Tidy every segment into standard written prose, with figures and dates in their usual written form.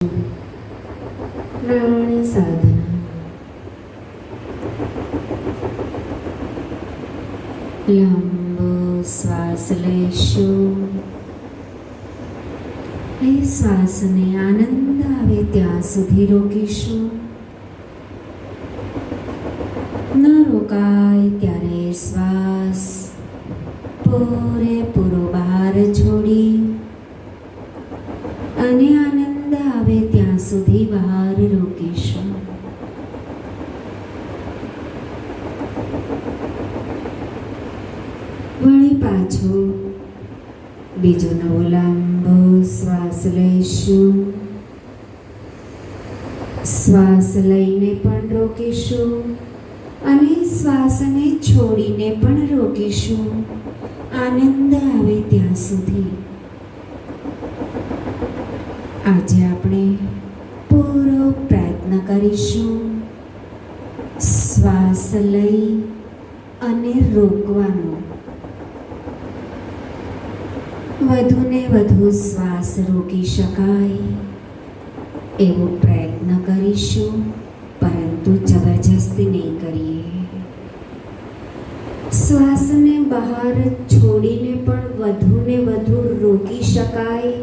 પ્રાણ સાધના. લાંબો શ્વાસ લેશું. એ શ્વાસને આનંદ આવે ત્યાં સુધી રોકીશું. ન રોકાય ત્યારે શ્વાસ પૂરેપૂરો બહાર છોડી અને આનંદ આવે ત્યાં સુધી બહાર રોકીશું. વળી પાછો બીજો નવો લાંબો શ્વાસ લઈશું. શ્વાસ લઈને પણ રોકીશું અને શ્વાસને છોડીને પણ રોકીશું, આનંદ આવે ત્યાં સુધી. આજે આપણે પૂરો પ્રયત્ન કરીશું શ્વાસ લઈ અને રોકવાનો. વધુને વધુ શ્વાસ રોકી શકાય એવો પ્રયત્ન કરીશું, પરંતુ જબરજસ્તી નહીં કરીએ. શ્વાસને બહાર છોડીને પણ વધુને વધુ રોકી શકાય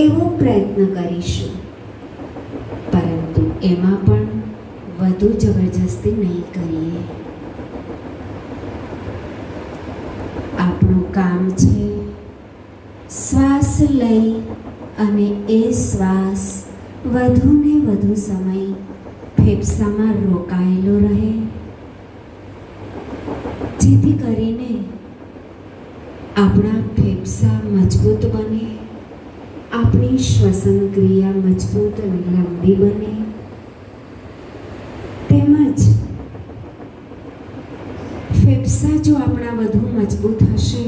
એવો પ્રયત્ન કરીશું, પરંતુ એમાં પણ વધુ જબરજસ્તી નહીં કરીએ. આપણું કામ છે શ્વાસ લઈ અને એ શ્વાસ વધુને વધુ સમય ફેફસામાં રોકાયેલો રહે, જેથી કરીને આપણા ફેફસા મજબૂત બને, આપણી શ્વસન ક્રિયા મજબૂત અને લાંબી બને. તેમજ ફેફસા જો આપણા વધુ મજબૂત હશે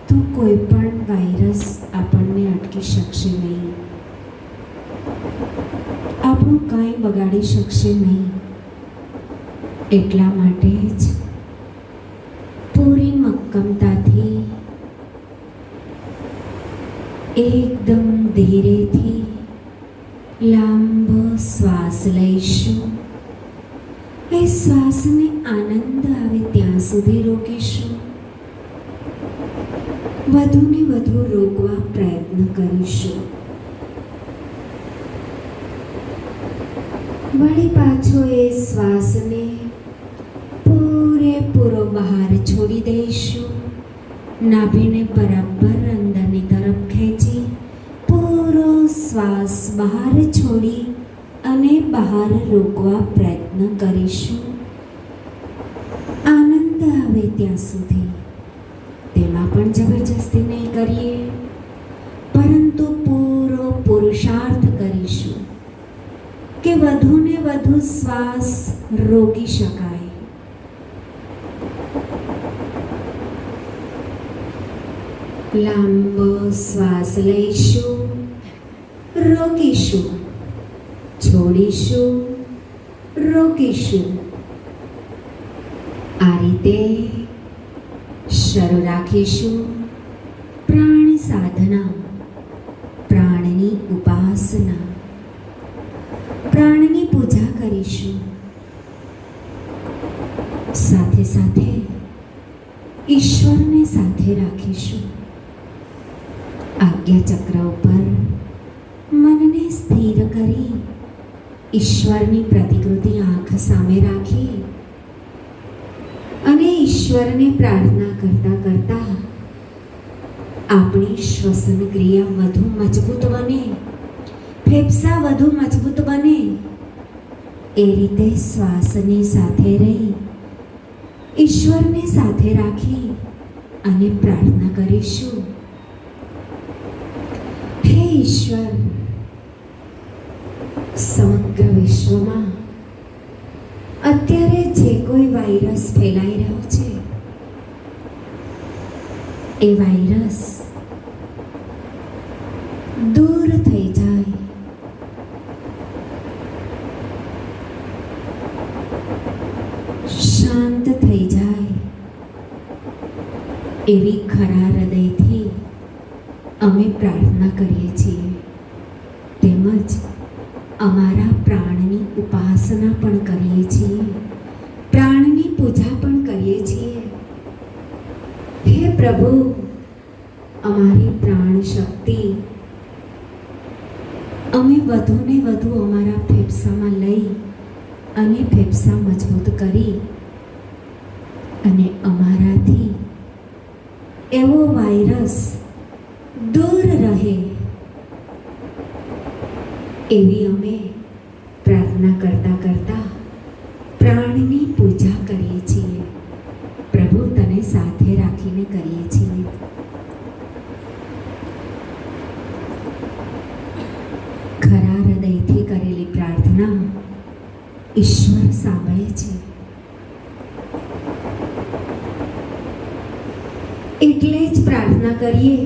તો કોઈ પણ વાયરસ આપણને અટકી શકશે નહીં, આપણું કાંઈ બગાડી શકશે નહીં. એટલા માટે જ પૂરી મક્કમતાથી એકદમ ધીરેથી લાંબો શ્વાસ લઈશું. એ શ્વાસને આનંદ આવે ત્યાં સુધી રોકીશું. વધુને વધુ રોકવા પ્રયત્ન કરીશું. વળી પાછો એ શ્વાસને પૂરેપૂરો બહાર છોડી દઈશું. નાભીને બરાબર અંદરની તરફ ખેંચી પૂરો શ્વાસ બહાર છોડી અને બહાર રોકવા પ્રયત્ન કરીશું, આનંદ આવે ત્યાં સુધી. તેમાં પણ જબરજસ્તી નહીં કરીએ, પરંતુ પૂરો પુરુષાર્થ કરીશું કે વધુને વધુ શ્વાસ રોકી શકાય. લાંબો શ્વાસ લઈશું, રોકીશું, છોડીશું, રોકીશું. આ રીતે શરૂ રાખીશું પ્રાણ સાધના, પ્રાણની ઉપાસના. પ્રાણની પૂજા કરીશું, સાથે સાથે ઈશ્વરને સાથે રાખીશું. આજ્ઞા ચક્ર ઉપર મનને સ્થિર કરી ઈશ્વરની પ્રતિકૃતિ આંખ સામે રાખી અને ઈશ્વરને પ્રાર્થના કરતા કરતા આપણી શ્વસન ક્રિયા વધુ મજબૂત બને, ફેફસા વધુ મજબૂત બને. એ રીતે શ્વાસની સાથે રહી ઈશ્વરને સાથે રાખી અને પ્રાર્થના કરીશું. હે ઈશ્વર, સમગ્ર વિશ્વમાં અત્યારે જે કોઈ વાયરસ ફેલાઈ રહ્યો છે, એ વાયરસ દૂર થઈ જાય. શાંત થઈ જાય એવી ખરા હૃદયથી અમે પ્રાર્થના કરીએ છીએ. જ અમારા પ્રાણની ઉપાસના પણ કરીએ છીએ, પ્રાણની પૂજા પણ કરીએ છીએ. હે પ્રભુ, અમારી પ્રાણ શક્તિ અમે વધુને વધુ અમારા ફેફસામાં લઈ અને ફેફસા મજબૂત કરી અને અમારાથી એવો વાયરસ દૂર રહે એવી અમે પ્રાર્થના કરતા કરતા પ્રાણની પૂજા કરીએ છીએ. પ્રભુ, તને સાથે રાખીને કરીએ છીએ. ખરા હૃદયથી કરેલી પ્રાર્થના ઈશ્વર સાંભળે છે. એટલે જ પ્રાર્થના કરીએ,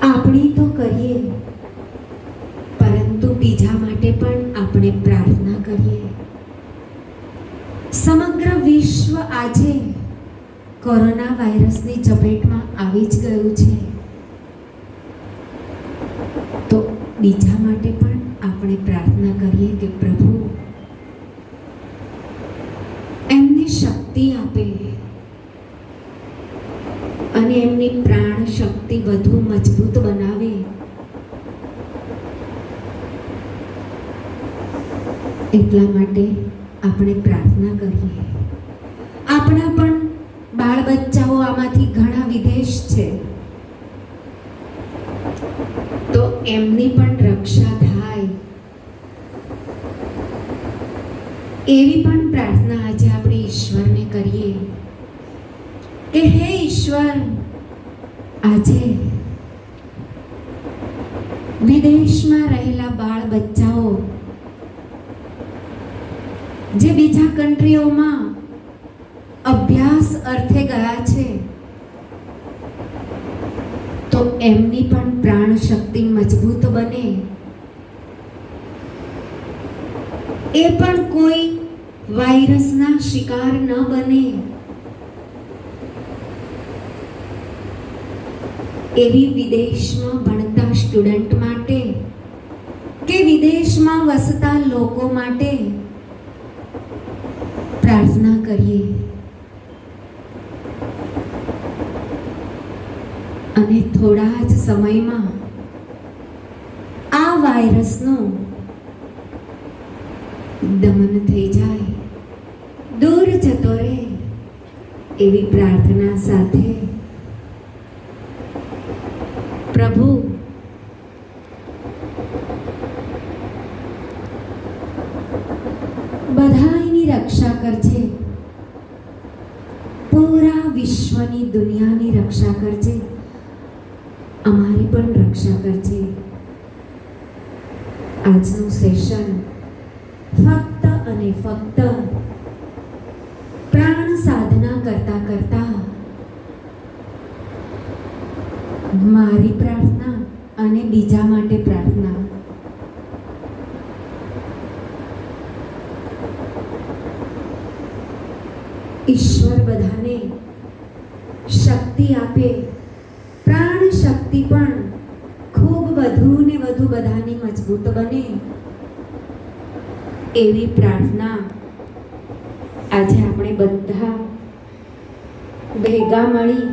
આપણી તો કરીએ, પરંતુ બીજા માટે પણ આપણે પ્રાર્થના કરીએ. સમગ્ર વિશ્વ આજે કોરોના વાયરસની ઝપેટમાં આવી જ ગયું છે, તો બીજા માટે પણ આપણે પ્રાર્થના કરીએ કે પ્રભુ એમને શક્તિ આપે અને એમની પ્રાણ શક્તિ વધુ મજબૂત બનાવે. એટલા માટે આપણે પ્રાર્થના કરીએ. આપણા પણ બાળ બચ્ચાઓ આમાંથી ઘણા વિદેશ છે, તો એમની પણ રક્ષા થાય એવી પણ પ્રાર્થના આજે આપણે ઈશ્વરને કરીએ કે હે ઈશ્વર, આજે વિદેશમાં રહેલા બાળ બચ્ચાઓ જે બીજા કન્ટ્રીઓમાં અભ્યાસ અર્થે ગયા છે, તો એમની પણ પ્રાણ શક્તિ મજબૂત બને, એ પણ કોઈ વાયરસના શિકાર ન બને એવી વિદેશમાં ભણતા સ્ટુડન્ટ માટે કે વિદેશમાં વસતા લોકો માટે પ્રાર્થના કરીએ. અને થોડા જ સમયમાં આ વાયરસનું દમન થઈ જાય, દૂર જતો રહે એવી પ્રાર્થના સાથે પ્રભુ બધાની રક્ષા કરજે, પૂરા વિશ્વની દુનિયાની રક્ષા કરજે, અમારી પણ રક્ષા કરજે. આજનું સેશન ફક્ત અને ફક્ત પ્રાણ સાધના કરતા કરતા મારી પ્રાર્થના અને બીજા માટે પ્રાર્થના, ઈશ્વર બધાને શક્તિ આપે, પ્રાણ શક્તિ પણ ખૂબ વધુ ને વધુ બધાની મજબૂત બને એવી પ્રાર્થના આજે આપણે બધા ભેગા મળી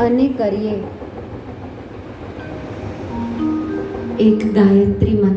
અને કરીએ. એક ગાયત્રી મંત્ર